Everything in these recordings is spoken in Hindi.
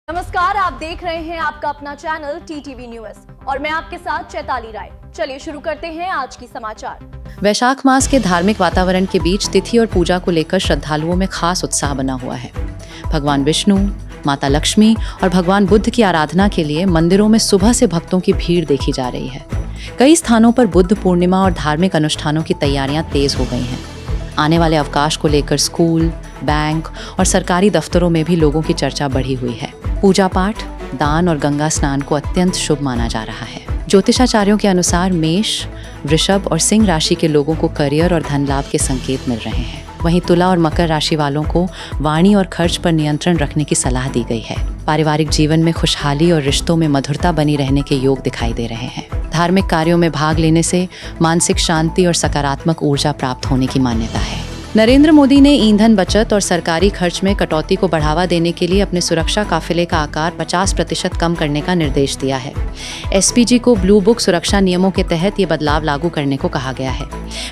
नमस्कार, आप देख रहे हैं आपका अपना चैनल टीटीवी न्यूज़ और मैं आपके साथ चैताली राय। चलिए शुरू करते हैं आज की समाचार। वैशाख मास के धार्मिक वातावरण के बीच तिथि और पूजा को लेकर श्रद्धालुओं में खास उत्साह बना हुआ है। भगवान विष्णु, माता लक्ष्मी और भगवान बुद्ध की आराधना के लिए मंदिरों में सुबह से भक्तों की भीड़ देखी जा रही है। कई स्थानों पर बुद्ध पूर्णिमा और धार्मिक अनुष्ठानों की तैयारियां तेज हो गई हैं। आने वाले अवकाश को लेकर स्कूल, बैंक और सरकारी दफ्तरों में भी लोगों की चर्चा बढ़ी हुई है। पूजा पाठ, दान और गंगा स्नान को अत्यंत शुभ माना जा रहा है। ज्योतिषाचार्यों के अनुसार मेष, वृषभ और सिंह राशि के लोगों को करियर और धन लाभ के संकेत मिल रहे हैं। वहीं तुला और मकर राशि वालों को वाणी और खर्च पर नियंत्रण रखने की सलाह दी गई है। पारिवारिक जीवन में खुशहाली और रिश्तों में मधुरता बनी रहने के योग दिखाई दे रहे हैं। धार्मिक कार्यों में भाग लेने से मानसिक शांति और सकारात्मक ऊर्जा प्राप्त होने की मान्यता है। नरेंद्र मोदी ने ईंधन बचत और सरकारी खर्च में कटौती को बढ़ावा देने के लिए अपने सुरक्षा काफिले का आकार 50% कम करने का निर्देश दिया है। एसपीजी को ब्लू बुक सुरक्षा नियमों के तहत ये बदलाव लागू करने को कहा गया है।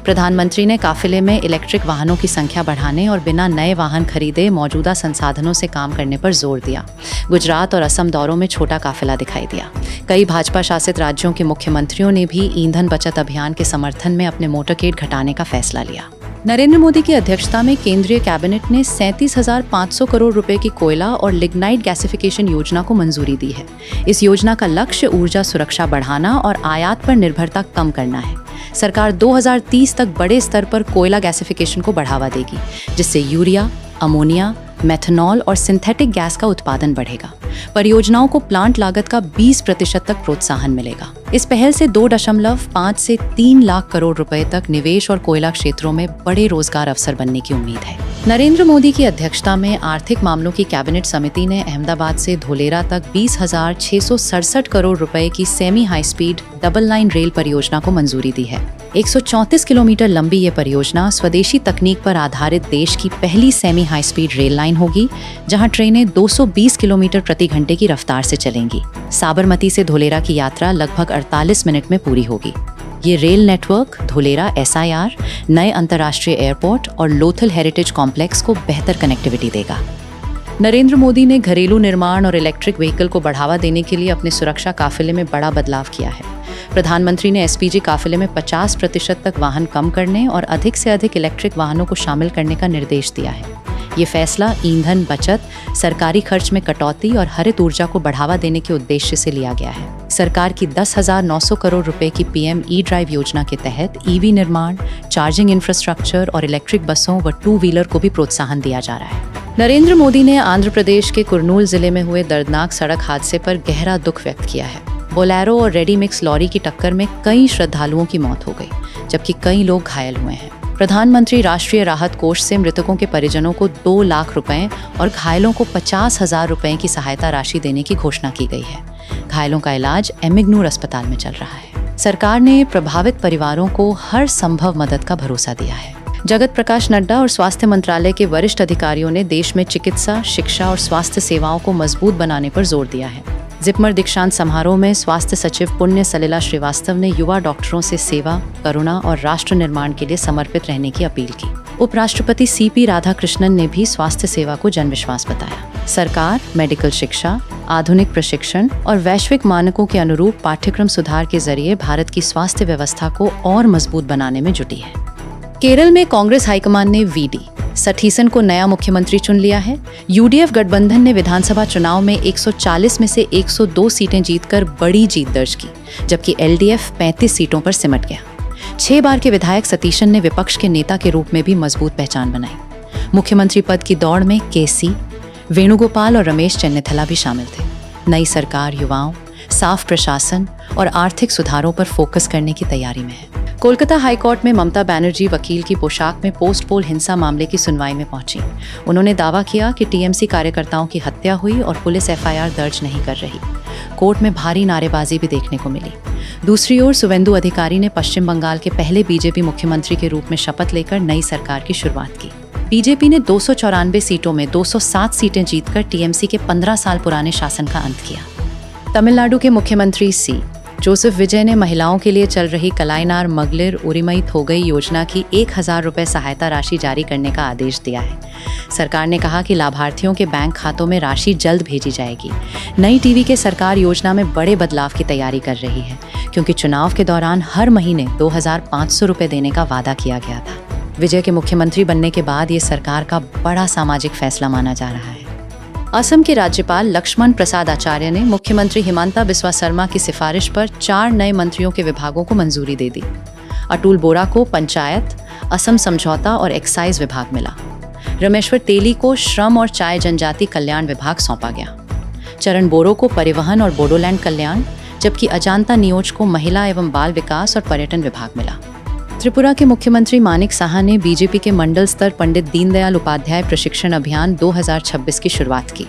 प्रधानमंत्री ने काफिले में इलेक्ट्रिक वाहनों की संख्या बढ़ाने और बिना नए वाहन खरीदे मौजूदा संसाधनों से काम करने पर जोर दिया। गुजरात और असम दौरों में छोटा काफिला दिखाई दिया। कई भाजपा शासित राज्यों के मुख्यमंत्रियों ने भी ईंधन बचत अभियान के समर्थन में अपने मोटरकेड घटाने का फैसला लिया। नरेंद्र मोदी की अध्यक्षता में केंद्रीय कैबिनेट ने 37,500 करोड़ रुपए की कोयला और लिग्नाइट गैसिफिकेशन योजना को मंजूरी दी है। इस योजना का लक्ष्य ऊर्जा सुरक्षा बढ़ाना और आयात पर निर्भरता कम करना है। सरकार 2030 तक बड़े स्तर पर कोयला गैसिफिकेशन को बढ़ावा देगी, जिससे यूरिया, अमोनिया, मेथनॉल और सिंथेटिक गैस का उत्पादन बढ़ेगा। परियोजनाओं को प्लांट लागत का 20% तक प्रोत्साहन मिलेगा। इस पहल से 2.5 से 3 लाख करोड़ रुपए तक निवेश और कोयला क्षेत्रों में बड़े रोजगार अवसर बनने की उम्मीद है। नरेंद्र मोदी की अध्यक्षता में आर्थिक मामलों की कैबिनेट समिति ने अहमदाबाद से धोलेरा तक 20,667 करोड़ रुपए की semi high speed double line rail परियोजना को मंजूरी दी है। 134 किलोमीटर लंबी ये परियोजना स्वदेशी तकनीक पर आधारित देश की पहली semi high speed rail line होगी, जहां ट्रेनें 220 किलोमीटर प्रति घंटे की रफ्तार से चलेंगी। साबरमती से धोलेरा की यात्रा लगभग 48 मिनट में पूरी होगी। ये रेल नेटवर्क धोलेरा SIR, नए अंतर्राष्ट्रीय एयरपोर्ट और लोथल हेरिटेज कॉम्प्लेक्स को बेहतर कनेक्टिविटी देगा। नरेंद्र मोदी ने घरेलू निर्माण और इलेक्ट्रिक व्हीकल को बढ़ावा देने के लिए अपने सुरक्षा काफिले में बड़ा बदलाव किया है। प्रधानमंत्री ने एसपीजी काफिले में 50% तक वाहन कम करने और अधिक से अधिक इलेक्ट्रिक वाहनों को शामिल करने का निर्देश दिया है। ये फैसला ईंधन बचत, सरकारी खर्च में कटौती और हरित ऊर्जा को बढ़ावा देने के उद्देश्य से लिया गया है। सरकार की 10,900 करोड़ रुपए की PM E-ड्राइव योजना के तहत EV निर्माण, चार्जिंग इंफ्रास्ट्रक्चर और इलेक्ट्रिक बसों व 2 व्हीलर को भी प्रोत्साहन दिया जा रहा है। नरेंद्र मोदी ने आंध्र प्रदेश के कुर्नूल जिले में हुए दर्दनाक सड़क हादसे पर गहरा दुख व्यक्त किया है। बोलेरो और रेडी मिक्स लॉरी की टक्कर में कई श्रद्धालुओं की मौत हो गई, जबकि कई लोग घायल हुए हैं। प्रधानमंत्री राष्ट्रीय राहत कोष से मृतकों के परिजनों को 2 लाख रुपए और घायलों को 50,000 रुपए की सहायता राशि देने की घोषणा की गई है। घायलों का इलाज एमिग्नूर अस्पताल में चल रहा है। सरकार ने प्रभावित परिवारों को हर संभव मदद का भरोसा दिया है। जगत प्रकाश नड्डा और स्वास्थ्य मंत्रालय के वरिष्ठ अधिकारियों ने देश में चिकित्सा, शिक्षा और स्वास्थ्य सेवाओं को मजबूत बनाने पर जोर दिया है। जिपमर दीक्षांत समारोह में स्वास्थ्य सचिव पुण्य सलिला श्रीवास्तव ने युवा डॉक्टरों से सेवा, करुणा और राष्ट्र निर्माण के लिए समर्पित रहने की अपील की। उपराष्ट्रपति CP राधाकृष्णन ने भी स्वास्थ्य सेवा को जनविश्वास बताया। सरकार मेडिकल शिक्षा, आधुनिक प्रशिक्षण और वैश्विक मानकों के अनुरूप पाठ्यक्रम सुधार के जरिए भारत की स्वास्थ्य व्यवस्था को और मजबूत बनाने में जुटी है। केरल में कांग्रेस हाईकमान ने VD सठीसन को नया मुख्यमंत्री चुन लिया है। UDF गठबंधन ने विधानसभा चुनाव में 140 में से 102 सीटें जीतकर बड़ी जीत दर्ज की, जबकि LDF 35 सीटों पर सिमट गया। 6 बार के विधायक सतीशन ने विपक्ष के नेता के रूप में भी मजबूत पहचान बनाई। मुख्यमंत्री पद की दौड़ में KC वेणुगोपाल और रमेश चन्नीथला भी शामिल थे। नई सरकार युवाओं, साफ प्रशासन और आर्थिक सुधारों पर फोकस करने की तैयारी में है। कोलकाता हाईकोर्ट में ममता बनर्जी वकील की पोशाक में पोस्ट पोल हिंसा मामले की सुनवाई में पहुंची। उन्होंने दावा किया कि TMC कार्यकर्ताओं की हत्या हुई और पुलिस FIR दर्ज नहीं कर रही। कोर्ट में भारी नारेबाजी भी देखने को मिली। दूसरी ओर सुवेंदु अधिकारी ने पश्चिम बंगाल के पहले BJP मुख्यमंत्री के रूप में शपथ लेकर नई सरकार की शुरुआत की। BJP ने 294 सीटों में 207 सीटें जीतकर TMC के 15 साल पुराने शासन का अंत किया। तमिलनाडु के मुख्यमंत्री C जोसेफ विजय ने महिलाओं के लिए चल रही कलाइनार मगलिर उरिमई थोगई योजना की 1000 रुपये सहायता राशि जारी करने का आदेश दिया है। सरकार ने कहा कि लाभार्थियों के बैंक खातों में राशि जल्द भेजी जाएगी। नई टीवी के सरकार योजना में बड़े बदलाव की तैयारी कर रही है, क्योंकि चुनाव के दौरान हर महीने 2500 रुपये देने का वादा किया गया था। विजय के मुख्यमंत्री बनने के बाद ये सरकार का बड़ा सामाजिक फैसला माना जा रहा है। असम के राज्यपाल लक्ष्मण प्रसाद आचार्य ने मुख्यमंत्री हिमंता बिस्वा शर्मा की सिफारिश पर 4 नए मंत्रियों के विभागों को मंजूरी दे दी। अतुल बोरा को पंचायत, असम समझौता और एक्साइज विभाग मिला। रमेश्वर तेली को श्रम और चाय जनजाति कल्याण विभाग सौंपा गया। चरण बोरो को परिवहन और बोडोलैंड कल्याण, जबकि अजांता नियोज को महिला एवं बाल विकास और पर्यटन विभाग मिला। त्रिपुरा के मुख्यमंत्री मानिक साहा ने बीजेपी के मंडल स्तर पंडित दीनदयाल उपाध्याय प्रशिक्षण अभियान 2026 की शुरुआत की।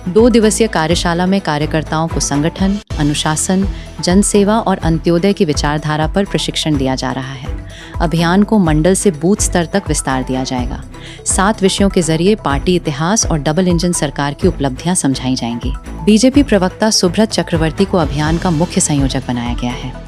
2 दिवसीय कार्यशाला में कार्यकर्ताओं को संगठन, अनुशासन, जनसेवा और अंत्योदय की विचारधारा पर प्रशिक्षण दिया जा रहा है। अभियान को मंडल से बूथ स्तर तक विस्तार दिया जाएगा। 7 विषयों के जरिए पार्टी इतिहास और डबल इंजन सरकार की उपलब्धियां समझाई जाएंगी। बीजेपी प्रवक्ता सुब्रत चक्रवर्ती को अभियान का मुख्य संयोजक बनाया गया है।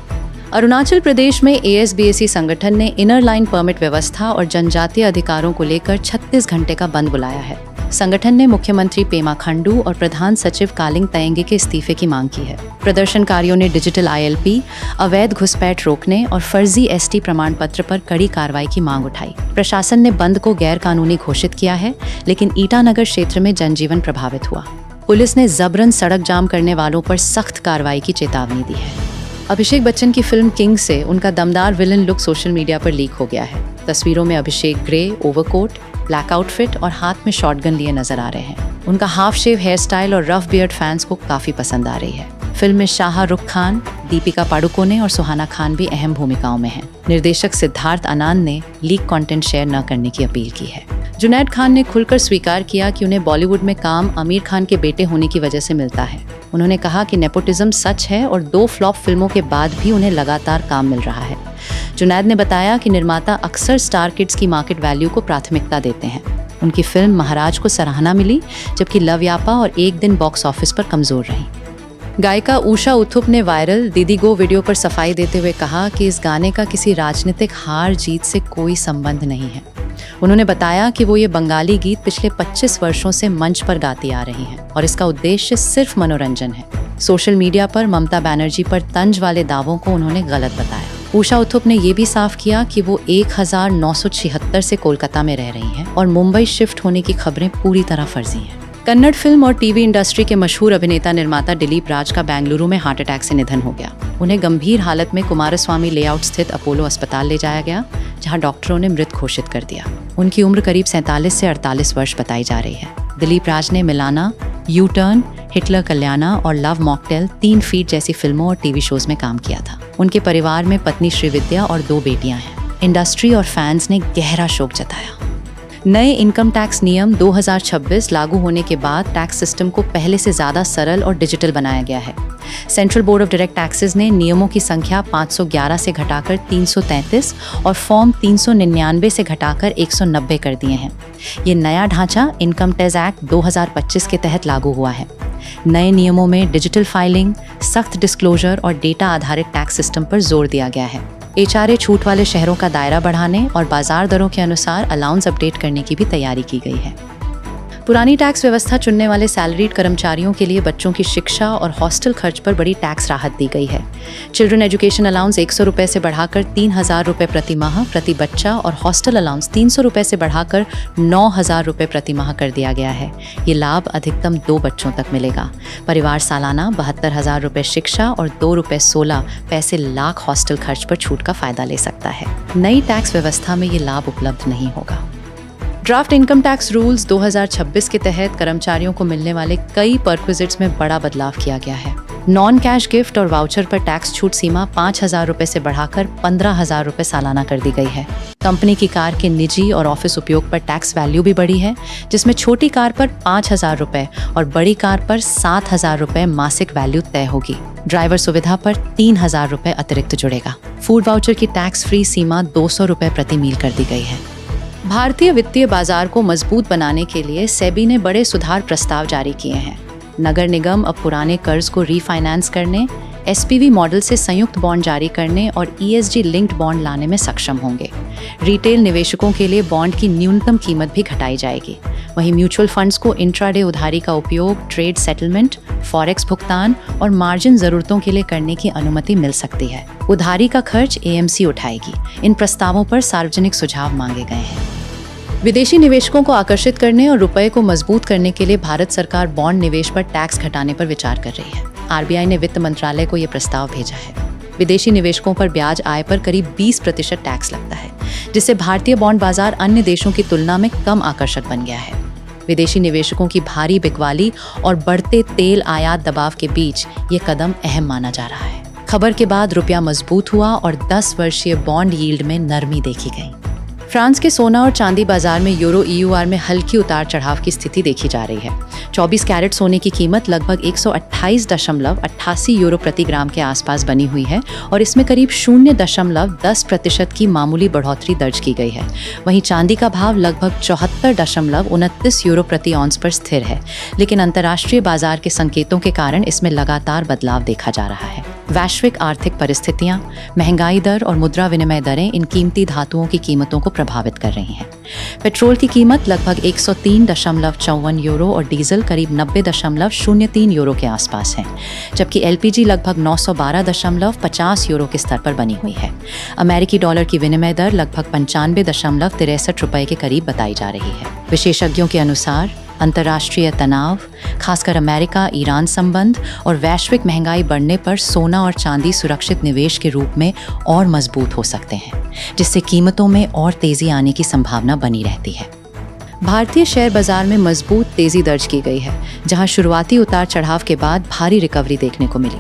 अरुणाचल प्रदेश में ASBSE संगठन ने इनर लाइन परमिट व्यवस्था और जनजातीय अधिकारों को लेकर 36 घंटे का बंद बुलाया है। संगठन ने मुख्यमंत्री पेमा खंडू और प्रधान सचिव कालिंग तयंगे के इस्तीफे की मांग की है। प्रदर्शनकारियों ने डिजिटल ILP, अवैध घुसपैठ रोकने और फर्जी ST प्रमाण पत्र पर कड़ी कार्रवाई की मांग उठाई। प्रशासन ने बंद को गैर कानूनी घोषित किया है, लेकिन ईटानगर क्षेत्र में जनजीवन प्रभावित हुआ। पुलिस ने जबरन सड़क जाम करने वालों पर सख्त कार्रवाई की चेतावनी दी है। अभिषेक बच्चन की फिल्म किंग से उनका दमदार विलन लुक सोशल मीडिया पर लीक हो गया है। तस्वीरों में अभिषेक ग्रे ओवरकोट, ब्लैक आउटफिट और हाथ में शॉटगन लिए नजर आ रहे हैं। उनका हाफ शेव हेयर स्टाइल और रफ बियर्ड फैंस को काफी पसंद आ रही है। फिल्म में शाहरुख खान, दीपिका पाडुकोने और सुहाना खान भी अहम भूमिकाओं में हैं। निर्देशक सिद्धार्थ आनंद ने लीक कंटेंट शेयर न करने की अपील की है। जुनैद खान ने खुलकर स्वीकार किया कि उन्हें बॉलीवुड में काम आमिर खान के बेटे होने की वजह से मिलता है। उन्होंने कहा कि नेपोटिज्म सच है और 2 फ्लॉप फिल्मों के बाद भी उन्हें लगातार काम मिल रहा है। जुनैद ने बताया कि निर्माता अक्सर स्टार किड्स की मार्केट वैल्यू को प्राथमिकता देते हैं। उनकी फिल्म महाराज को सराहना मिली, जबकि लव यापा और एक दिन बॉक्स ऑफिस पर कमजोर रही। गायिका उषा उत्थुप ने वायरल दीदी गो वीडियो पर सफाई देते हुए कहा कि इस गाने का किसी राजनीतिक हार जीत से कोई संबंध नहीं है। उन्होंने बताया कि वो ये बंगाली गीत पिछले 25 वर्षों से मंच पर गाती आ रही हैं और इसका उद्देश्य सिर्फ मनोरंजन है। सोशल मीडिया पर ममता बनर्जी पर तंज वाले दावों को उन्होंने गलत बताया। उषा उत्थुप ने ये भी साफ किया कि वो 1976 से कोलकाता में रह रही हैं और मुंबई शिफ्ट होने की खबरें पूरी तरह फर्जी हैं। कन्नड़ फिल्म और टीवी इंडस्ट्री के मशहूर अभिनेता निर्माता दिलीप राज का बेंगलुरु में हार्ट अटैक से निधन हो गया। उन्हें गंभीर हालत में कुमारस्वामी लेआउट स्थित अपोलो अस्पताल ले जाया गया, जहां डॉक्टरों ने मृत घोषित कर दिया। उनकी उम्र करीब 47 से 48 वर्ष बताई जा रही है। दिलीप राज ने मिलाना, यू टर्न, हिटलर कल्याणा और लव मॉकटेल 3 फीट जैसी फिल्मों और टीवी शोज में काम किया था। उनके परिवार में पत्नी श्रीविद्या और 2 बेटियां हैं। इंडस्ट्री और फैंस ने गहरा शोक जताया। नए इनकम टैक्स नियम 2026 लागू होने के बाद टैक्स सिस्टम को पहले से ज़्यादा सरल और डिजिटल बनाया गया है। Central board of direct taxes ने नियमों की संख्या 511 से घटाकर 333 और फॉर्म 399 से घटाकर 190 कर दिए हैं। ये नया ढांचा इनकम टैक्स एक्ट 2025 के तहत लागू हुआ है। नए नियमों में डिजिटल फाइलिंग, सख्त डिस्क्लोजर और डेटा आधारित टैक्स सिस्टम पर जोर दिया गया है। HRA छूट वाले शहरों का दायरा बढ़ाने और बाजार दरों के अनुसार अलाउंस अपडेट करने की भी तैयारी की गई है। पुरानी टैक्स व्यवस्था चुनने वाले सैलरीड कर्मचारियों के लिए बच्चों की शिक्षा और हॉस्टल खर्च पर बड़ी टैक्स राहत दी गई है। चिल्ड्रन एजुकेशन अलाउंस 100 रुपये से बढ़ाकर 3000 रुपये प्रति माह प्रति बच्चा और हॉस्टल अलाउंस 300 रुपये से बढ़ाकर 9000 रुपये प्रति माह कर दिया गया है। ये लाभ अधिकतम 2 बच्चों तक मिलेगा। परिवार सालाना 72,000 रुपये शिक्षा और 2 रुपये 16 पैसे लाख हॉस्टल खर्च पर छूट का फायदा ले सकता है। नई टैक्स व्यवस्था में ये लाभ उपलब्ध नहीं होगा। ड्राफ्ट इनकम टैक्स रूल्स 2026 के तहत कर्मचारियों को मिलने वाले कई परक्विजिट्स में बड़ा बदलाव किया गया है। नॉन कैश गिफ्ट और वाउचर पर टैक्स छूट सीमा 5,000 रुपये से बढ़ाकर 15,000 रुपये सालाना कर दी गई है। कंपनी की कार के निजी और ऑफिस उपयोग पर टैक्स वैल्यू भी बढ़ी है, जिसमें छोटी कार पर 5,000 रुपये और बड़ी कार पर 7,000 रुपये मासिक वैल्यू तय होगी। ड्राइवर सुविधा पर 3,000 रुपये अतिरिक्त जुड़ेगा। फूड वाउचर की टैक्स फ्री सीमा 200 रुपये प्रति मील कर दी गई है। भारतीय वित्तीय बाजार को मजबूत बनाने के लिए सेबी ने बड़े सुधार प्रस्ताव जारी किए हैं। नगर निगम अब पुराने कर्ज को रीफाइनेंस करने, SPV मॉडल से संयुक्त बॉन्ड जारी करने और ESG लिंक्ड बॉन्ड लाने में सक्षम होंगे। रिटेल निवेशकों के लिए बॉन्ड की न्यूनतम कीमत भी घटाई जाएगी। वहीं म्यूचुअल फंड्स को इंट्राडे उधारी का उपयोग, ट्रेड सेटलमेंट, फॉरेक्स भुगतान और मार्जिन जरूरतों के लिए करने की अनुमति मिल सकती है। उधारी का खर्च AMC उठाएगी। इन प्रस्तावों पर सार्वजनिक सुझाव मांगे गए हैं। विदेशी निवेशकों को आकर्षित करने और रुपए को मजबूत करने के लिए भारत सरकार बॉन्ड निवेश पर टैक्स घटाने पर विचार कर रही है। RBI ने वित्त मंत्रालय को ये प्रस्ताव भेजा है। विदेशी निवेशकों पर ब्याज आय पर करीब 20% टैक्स लगता है, जिससे भारतीय बॉन्ड बाजार अन्य देशों की तुलना में कम आकर्षक बन गया है। विदेशी निवेशकों की भारी बिकवाली और बढ़ते तेल आयात दबाव के बीच ये कदम अहम माना जा रहा है। खबर के बाद रुपया मजबूत हुआ और 10 वर्षीय बॉन्ड यील्ड में नरमी देखी गई। फ्रांस के सोना और चांदी बाजार में यूरो EUR में हल्की उतार चढ़ाव की स्थिति देखी जा रही है। 24 कैरेट सोने की कीमत लगभग 128.88 यूरो प्रति ग्राम के आसपास बनी हुई है और इसमें करीब 0.10% की मामूली बढ़ोतरी दर्ज की गई है। वहीं चांदी का भाव लगभग 74.29 यूरो प्रति ऑन्स पर स्थिर है, लेकिन अंतर्राष्ट्रीय बाजार के संकेतों के कारण इसमें लगातार बदलाव देखा जा रहा है। वैश्विक आर्थिक परिस्थितियां, महंगाई दर और मुद्रा विनिमय दरें इन कीमती धातुओं की कीमतों को प्रभावित कर रही हैं। पेट्रोल की कीमत लगभग 103.54 यूरो और डीजल करीब 90.03 यूरो के आसपास है, जबकि LPG लगभग 912.50 यूरो के स्तर पर बनी हुई है। अमेरिकी डॉलर की विनिमय दर लगभग 95.63 रुपए के करीब बताई जा रही है। विशेषज्ञों के अनुसार अंतर्राष्ट्रीय तनाव, खासकर अमेरिका ईरान संबंध और वैश्विक महंगाई बढ़ने पर सोना और चांदी सुरक्षित निवेश के रूप में और मजबूत हो सकते हैं, जिससे कीमतों में और तेजी आने की संभावना बनी रहती है। भारतीय शेयर बाजार में मजबूत तेजी दर्ज की गई है, जहां शुरुआती उतार चढ़ाव के बाद भारी रिकवरी देखने को मिली।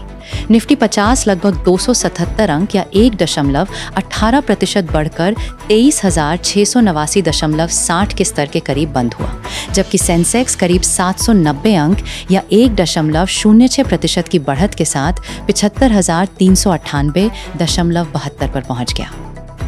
निफ्टी 50 लगभग 277 अंक या 1.18% बढ़कर 23,689.60 के स्तर के करीब बंद हुआ, जबकि सेंसेक्स करीब 790 अंक या 1.06% की बढ़त के साथ 75,398.72 पर पहुंच गया।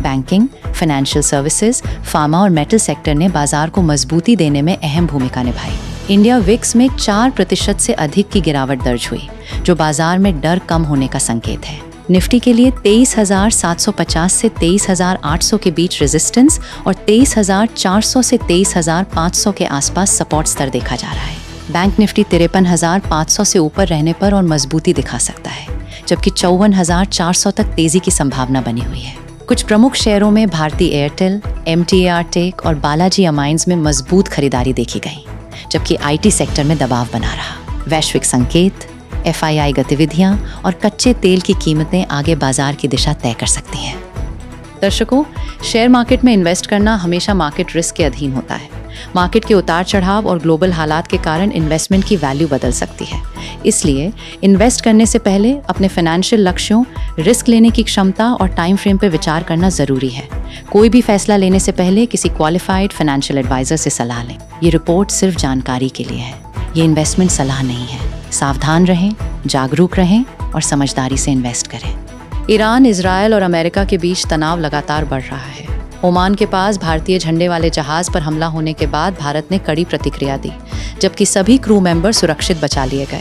बैंकिंग, फाइनेंशियल सर्विसेज, फार्मा और मेटल सेक्टर ने बाजार को मजबूती देने में अहम भूमिका निभाई। इंडिया विक्स में 4% से अधिक की गिरावट दर्ज हुई, जो बाजार में डर कम होने का संकेत है। निफ्टी के लिए 23,750 से 23,800 के बीच रेजिस्टेंस और 23,400 से 23,500 के आसपास सपोर्ट स्तर देखा जा रहा है। बैंक निफ्टी 53,500 से ऊपर रहने पर और मजबूती दिखा सकता है, जबकि 54,400 तक तेजी की संभावना बनी हुई है। कुछ प्रमुख शेयरों में भारती एयरटेल, MTAR टेक और बालाजी अमाइंस में मजबूत खरीदारी देखी गई, जबकि IT सेक्टर में दबाव बना रहा। वैश्विक संकेत, FII गतिविधियां और कच्चे तेल की कीमतें आगे बाजार की दिशा तय कर सकती हैं। दर्शकों, शेयर मार्केट में इन्वेस्ट करना हमेशा मार्केट रिस्क के अधीन होता है। मार्केट के उतार चढ़ाव और ग्लोबल हालात के कारण इन्वेस्टमेंट की वैल्यू बदल सकती है। इसलिए इन्वेस्ट करने से पहले अपने फाइनेंशियल लक्ष्यों, रिस्क लेने की क्षमता और टाइम फ्रेम पर विचार करना जरूरी है। कोई भी फैसला लेने से पहले किसी क्वालिफाइड फाइनेंशियल एडवाइजर से सलाह लें। ये रिपोर्ट सिर्फ जानकारी के लिए है, ये इन्वेस्टमेंट सलाह नहीं है। सावधान रहें, जागरूक रहें और समझदारी से इन्वेस्ट करें। ईरान, इजरायल और अमेरिका के बीच तनाव लगातार बढ़ रहा है। ओमान के पास भारतीय झंडे वाले जहाज पर हमला होने के बाद भारत ने कड़ी प्रतिक्रिया दी, जबकि सभी क्रू मेंबर सुरक्षित बचा लिए गए।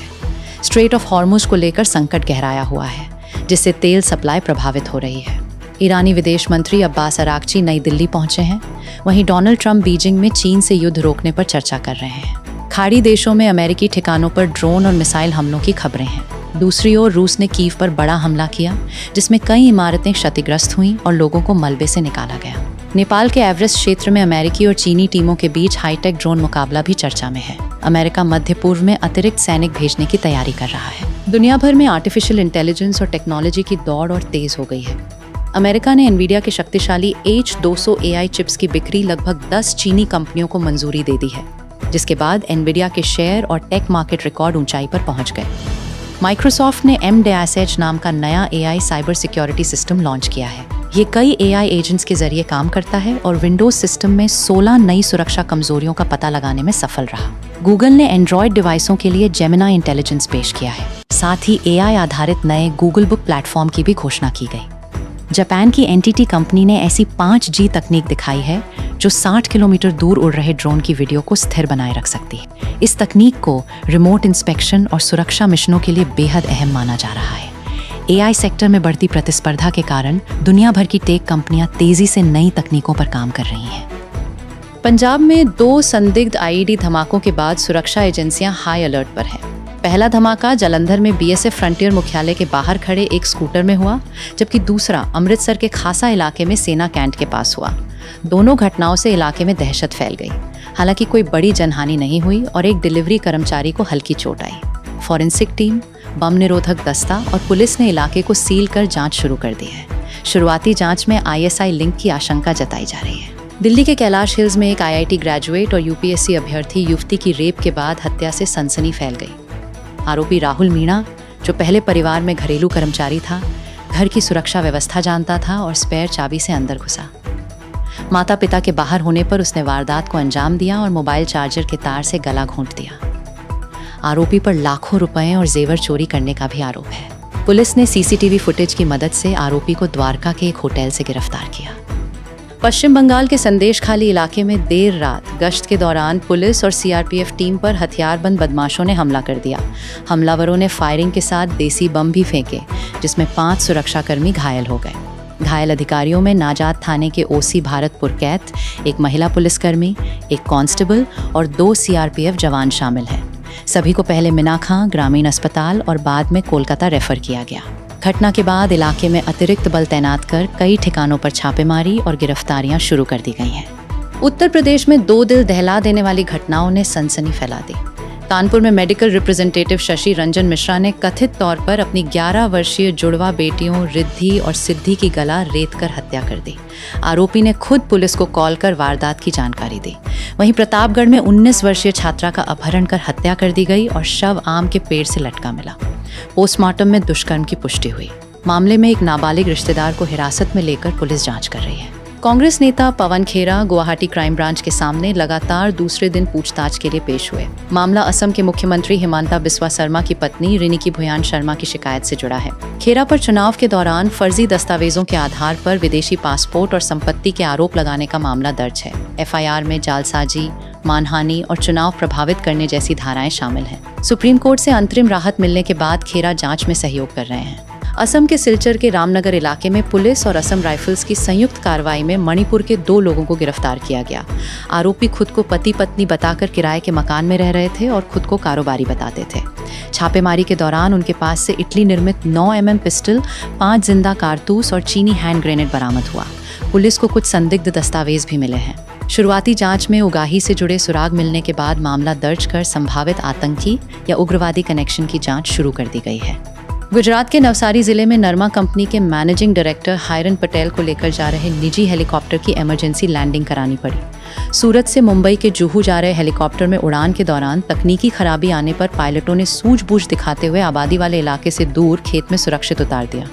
स्ट्रेट ऑफ हॉर्मुज को लेकर संकट गहराया हुआ है, जिससे तेल सप्लाई प्रभावित हो रही है। ईरानी विदेश मंत्री अब्बास अरागची नई दिल्ली पहुंचे हैं। वहीं डोनाल्ड ट्रंप बीजिंग में चीन से युद्ध रोकने पर चर्चा कर रहे हैं। खाड़ी देशों में अमेरिकी ठिकानों पर ड्रोन और मिसाइल हमलों की खबरें हैं। दूसरी ओर रूस ने कीव पर बड़ा हमला किया, जिसमें कई इमारतें क्षतिग्रस्त हुईं और लोगों को मलबे से निकाला गया। नेपाल के एवरेस्ट क्षेत्र में अमेरिकी और चीनी टीमों के बीच हाईटेक ड्रोन मुकाबला भी चर्चा में है। अमेरिका मध्य पूर्व में अतिरिक्त सैनिक भेजने की तैयारी कर रहा है। दुनिया भर में आर्टिफिशियल इंटेलिजेंस और टेक्नोलॉजी की दौड़ और तेज हो गई है। अमेरिका ने एनवीडिया के शक्तिशाली H200 AI चिप्स की बिक्री लगभग 10 चीनी कंपनियों को मंजूरी दे दी है, जिसके बाद एनवीडिया के शेयर और टेक मार्केट रिकॉर्ड ऊंचाई पर पहुंच गए। माइक्रोसॉफ्ट ने M-Edge नाम का नया AI cyber security system launch किया है। ये कई AI एजेंट्स के जरिए काम करता है और विंडोज सिस्टम में 16 नई सुरक्षा कमजोरियों का पता लगाने में सफल रहा। गूगल ने एंड्रॉयड डिवाइसों के लिए जेमिनी इंटेलिजेंस पेश किया है। साथ ही AI आधारित नए गूगल बुक प्लेटफॉर्म की भी घोषणा की गई। जापान की एनटीटी कंपनी ने ऐसी 5G तकनीक दिखाई है जो 60 किलोमीटर दूर उड़ रहे ड्रोन की वीडियो को स्थिर बनाए रख सकती है। इस तकनीक को रिमोट इंस्पेक्शन और सुरक्षा मिशनों के लिए बेहद अहम माना जा रहा है। AI सेक्टर में बढ़ती प्रतिस्पर्धा के कारण दुनिया भर की टेक कंपनियां तेजी से नई तकनीकों पर काम कर रही हैं। पंजाब में 2 संदिग्ध IED धमाकों के बाद सुरक्षा एजेंसियां हाई अलर्ट पर हैं। पहला धमाका जालंधर में BSF फ्रंटियर मुख्यालय के बाहर खड़े एक स्कूटर में हुआ, जबकि दूसरा अमृतसर के खासा इलाके में सेना कैंट के पास हुआ। दोनों घटनाओं से इलाके में दहशत फैल गई। हालांकि कोई बड़ी जनहानि नहीं हुई और एक डिलीवरी कर्मचारी को हल्की चोट आई। फॉरेंसिक टीम, बम निरोधक दस्ता और पुलिस ने इलाके को सील कर जांच शुरू कर दी है। शुरुआती जांच में ISI लिंक की आशंका जताई जा रही है। दिल्ली के कैलाश हिल्स में एक IIT ग्रेजुएट और UPSC अभ्यर्थी युवती की रेप के बाद हत्या से सनसनी फैल गई। आरोपी राहुल मीणा, जो पहले परिवार में घरेलू कर्मचारी था, घर की सुरक्षा व्यवस्था जानता था और स्पेयर चाबी से अंदर घुसा। माता पिता के बाहर होने पर उसने वारदात को अंजाम दिया और मोबाइल चार्जर के तार से गला घोंट दिया। आरोपी पर लाखों रुपए और जेवर चोरी करने का भी आरोप है। पुलिस ने CCTV फुटेज की मदद से आरोपी को द्वारका के एक होटल से गिरफ्तार किया। पश्चिम बंगाल के संदेशखाली इलाके में देर रात गश्त के दौरान पुलिस और CRPF टीम पर हथियारबंद बदमाशों ने हमला कर दिया। हमलावरों ने फायरिंग के साथ देसी बम भी फेंके, जिसमें 5 सुरक्षाकर्मी घायल हो गए। घायल अधिकारियों में नाजात थाने के OC भारतपुर कैथ, एक महिला पुलिसकर्मी, एक कांस्टेबल और 2 CRPF जवान शामिल हैं। सभी को पहले मिनाखां ग्रामीण अस्पताल और बाद में कोलकाता रेफर किया गया। घटना के बाद इलाके में अतिरिक्त बल तैनात कर कई ठिकानों पर छापेमारी और गिरफ्तारियां शुरू कर दी गई हैं। उत्तर प्रदेश में 2 दिल दहला देने वाली घटनाओं ने सनसनी फैला दी। कानपुर में मेडिकल रिप्रेजेंटेटिव शशि रंजन मिश्रा ने कथित तौर पर अपनी 11 वर्षीय जुड़वा बेटियों रिद्धि और सिद्धि की गला रेत कर हत्या कर दी। आरोपी ने खुद पुलिस को कॉल कर वारदात की जानकारी दी। वहीं प्रतापगढ़ में 19 वर्षीय छात्रा का अपहरण कर हत्या कर दी गई और शव आम के पेड़ से लटका मिला। पोस्टमार्टम में दुष्कर्म की पुष्टि हुई। मामले में एक नाबालिग रिश्तेदार को हिरासत में लेकर पुलिस जांच कर रही है। कांग्रेस नेता पवन खेरा गुवाहाटी क्राइम ब्रांच के सामने लगातार दूसरे दिन पूछताछ के लिए पेश हुए। मामला असम के मुख्यमंत्री हिमांता बिस्वा शर्मा की पत्नी रिनिकी भुयान शर्मा की शिकायत से जुड़ा है। खेरा पर चुनाव के दौरान फर्जी दस्तावेजों के आधार पर विदेशी पासपोर्ट और संपत्ति के आरोप लगाने का मामला दर्ज है। FIR में जालसाजी, मानहानि और चुनाव प्रभावित करने जैसी धाराएं शामिल हैं। सुप्रीम कोर्ट से अंतरिम राहत मिलने के बाद खेरा जांच में सहयोग कर रहे हैं। असम के सिलचर के रामनगर इलाके में पुलिस और असम राइफल्स की संयुक्त कार्रवाई में मणिपुर के 2 लोगों को गिरफ्तार किया गया। आरोपी खुद को पति पत्नी बताकर किराए के मकान में रह रहे थे और खुद को कारोबारी बताते थे। छापेमारी के दौरान उनके पास से इटली निर्मित 9 mm पिस्टल, 5 जिंदा कारतूस और चीनी हैंड ग्रेनेड बरामद हुआ। पुलिस को कुछ संदिग्ध दस्तावेज भी मिले हैं। शुरुआती जांच में उगाही से जुड़े सुराग मिलने के बाद मामला दर्ज कर संभावित आतंकी या उग्रवादी कनेक्शन की जांच शुरू कर दी गई है। गुजरात के नवसारी जिले में नरमा कंपनी के मैनेजिंग डायरेक्टर हायरन पटेल को लेकर जा रहे निजी हेलीकॉप्टर की इमरजेंसी लैंडिंग करानी पड़ी। सूरत से मुंबई के जुहू जा रहे हेलीकॉप्टर में उड़ान के दौरान तकनीकी खराबी आने पर पायलटों ने सूझबूझ दिखाते हुए आबादी वाले इलाके से दूर खेत में सुरक्षित उतार दिया।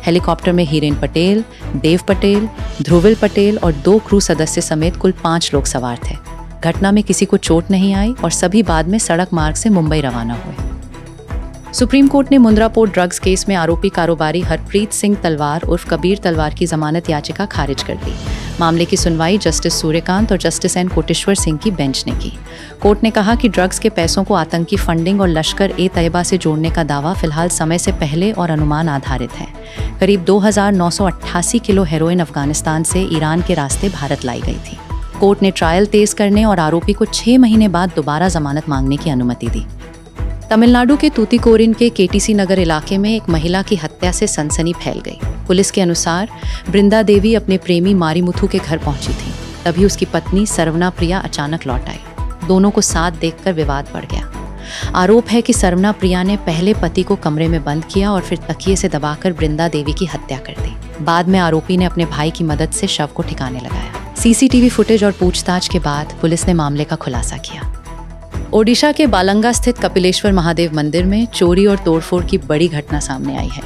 हेलीकॉप्टर में हीरेन पटेल, देव पटेल, ध्रुविल पटेल और 2 क्रू सदस्य समेत कुल 5 लोग सवार थे। घटना में किसी को चोट नहीं आई और सभी बाद में सड़क मार्ग से मुंबई रवाना हुए। सुप्रीम कोर्ट ने मुंद्रा पोर्ट ड्रग्स केस में आरोपी कारोबारी हरप्रीत सिंह तलवार उर्फ कबीर तलवार की जमानत याचिका खारिज कर दी। मामले की सुनवाई जस्टिस सूर्यकांत और जस्टिस एन कोटेश्वर सिंह की बेंच ने की। कोर्ट ने कहा कि ड्रग्स के पैसों को आतंकी फंडिंग और लश्कर-ए-तैयबा से जोड़ने का दावा फिलहाल समय से पहले और अनुमान आधारित है। करीब 2988 किलो हेरोइन अफगानिस्तान से ईरान के रास्ते भारत लाई गई थी। कोर्ट ने ट्रायल तेज करने और आरोपी को 6 महीने बाद दोबारा जमानत मांगने की अनुमति दी। तमिलनाडु के तूतीकोरिन के KTC नगर इलाके में एक महिला की हत्या से सनसनी फैल गई। पुलिस के अनुसार बृंदा देवी अपने प्रेमी मारीमुथु के घर पहुंची थी। तभी उसकी पत्नी सरवना प्रिया अचानक लौट आई। दोनों को साथ देखकर विवाद बढ़ गया। आरोप है कि सरवना प्रिया ने पहले पति को कमरे में बंद किया और फिर तकिए से दबाकर बृंदा देवी की हत्या कर दी। बाद में आरोपी ने अपने भाई की मदद से शव को ठिकाने लगाया। CCTV फुटेज और पूछताछ के बाद पुलिस ने मामले का खुलासा किया। ओडिशा के बालंगा स्थित कपिलेश्वर महादेव मंदिर में चोरी और तोड़फोड़ की बड़ी घटना सामने आई है।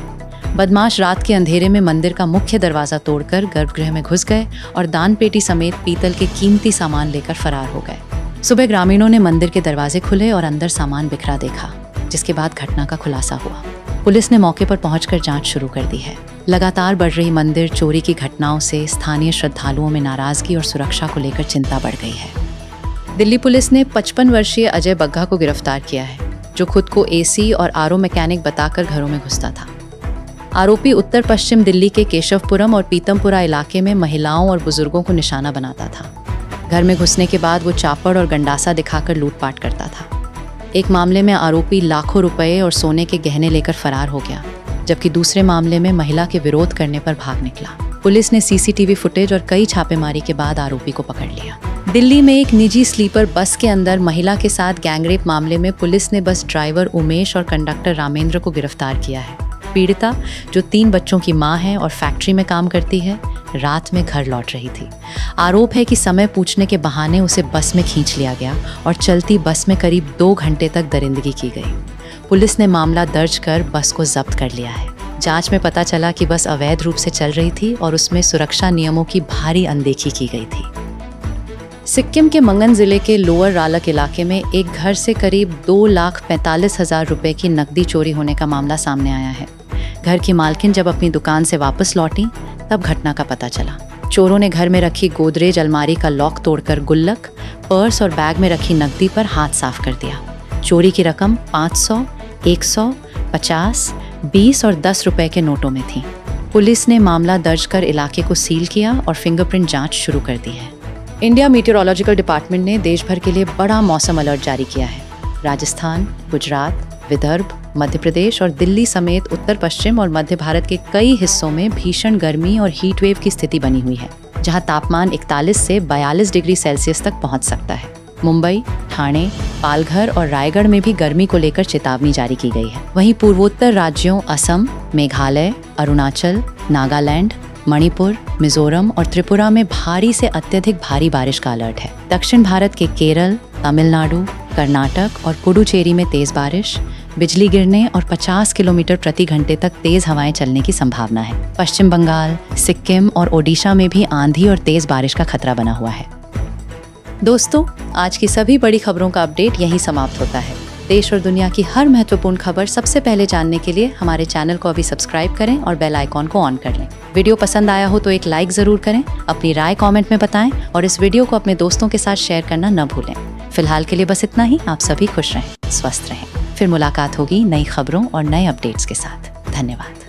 बदमाश रात के अंधेरे में मंदिर का मुख्य दरवाजा तोड़कर गर्भगृह में घुस गए और दान पेटी समेत पीतल के कीमती सामान लेकर फरार हो गए। सुबह ग्रामीणों ने मंदिर के दरवाजे खुले और अंदर सामान बिखरा देखा, जिसके बाद घटना का खुलासा हुआ। पुलिस ने मौके पर पहुंचकर जांच शुरू कर दी है। लगातार बढ़ रही मंदिर चोरी की घटनाओं से स्थानीय श्रद्धालुओं में नाराजगी और सुरक्षा को लेकर चिंता बढ़ गई है। दिल्ली पुलिस ने 55 वर्षीय अजय बग्गा को गिरफ्तार किया है, जो खुद को AC और RO मैकेनिक बताकर घरों में घुसता था। आरोपी उत्तर पश्चिम दिल्ली के केशवपुरम और पीतमपुरा इलाके में महिलाओं और बुजुर्गों को निशाना बनाता था। घर में घुसने के बाद वो चापड़ और गंडासा दिखाकर लूटपाट करता था। एक मामले में आरोपी लाखों रुपए और सोने के गहने लेकर फरार हो गया, जबकि दूसरे मामले में महिला के विरोध करने पर भाग निकला। पुलिस ने सीसीटीवी फुटेज और कई छापेमारी के बाद आरोपी को पकड़ लिया। दिल्ली में एक निजी स्लीपर बस के अंदर महिला के साथ गैंगरेप मामले में पुलिस ने बस ड्राइवर उमेश और कंडक्टर रामेंद्र को गिरफ्तार किया है। पीड़िता, जो 3 बच्चों की मां है और फैक्ट्री में काम करती है, रात में घर लौट रही थी। आरोप है कि समय पूछने के बहाने उसे बस में खींच लिया गया और चलती बस में करीब 2 घंटे तक दरिंदगी की गई। पुलिस ने मामला दर्ज कर बस को जब्त कर लिया है। जांच में पता चला कि बस अवैध रूप से चल रही थी और उसमें सुरक्षा नियमों की भारी अनदेखी की गई थी। सिक्किम के मंगन जिले के लोअर रालक इलाके में एक घर से करीब 2,45,000 रुपए की नकदी चोरी होने का मामला सामने आया है। घर की मालकिन जब अपनी दुकान से वापस लौटी तब घटना का पता चला। चोरों ने घर में रखी गोदरेज अलमारी का लॉक तोड़कर गुल्लक, पर्स और बैग में रखी नकदी पर हाथ साफ कर दिया। चोरी की रकम 500, 100, 50, 20 और 10 रुपए के नोटों में थी। पुलिस ने मामला दर्ज कर इलाके को सील किया और फिंगरप्रिंट जांच शुरू कर दी है। इंडिया मीटियोरोलॉजिकल डिपार्टमेंट ने देश भर के लिए बड़ा मौसम अलर्ट जारी किया है। राजस्थान, गुजरात, विदर्भ, मध्य प्रदेश और दिल्ली समेत उत्तर पश्चिम और मध्य भारत के कई हिस्सों में भीषण गर्मी और हीट वेव की स्थिति बनी हुई है, जहां तापमान 41 से 42 डिग्री सेल्सियस तक पहुंच सकता है। मुंबई, ठाणे, पालघर और रायगढ़ में भी गर्मी को लेकर चेतावनी जारी की गई है। वहीं पूर्वोत्तर राज्यों असम, मेघालय, अरुणाचल, नागालैंड, मणिपुर, मिजोरम और त्रिपुरा में भारी से अत्यधिक भारी बारिश का अलर्ट है। दक्षिण भारत के केरल, तमिलनाडु, कर्नाटक और पुडुचेरी में तेज बारिश, बिजली गिरने और 50 किलोमीटर प्रति घंटे तक तेज हवाएं चलने की संभावना है। पश्चिम बंगाल, सिक्किम और ओडिशा में भी आंधी और तेज बारिश का खतरा बना हुआ है। दोस्तों, आज की सभी बड़ी खबरों का अपडेट यहीं समाप्त होता है। देश और दुनिया की हर महत्वपूर्ण खबर सबसे पहले जानने के लिए हमारे चैनल को अभी सब्सक्राइब करें और बेल आइकॉन को ऑन कर लें। वीडियो पसंद आया हो तो एक लाइक ज़रूर करें, अपनी राय कमेंट में बताएं और इस वीडियो को अपने दोस्तों के साथ शेयर करना न भूलें। फिलहाल के लिए बस इतना ही। आप सभी खुश रहें, स्वस्थ रहें। फिर मुलाकात होगी नई खबरों और नए अपडेट्स के साथ। धन्यवाद।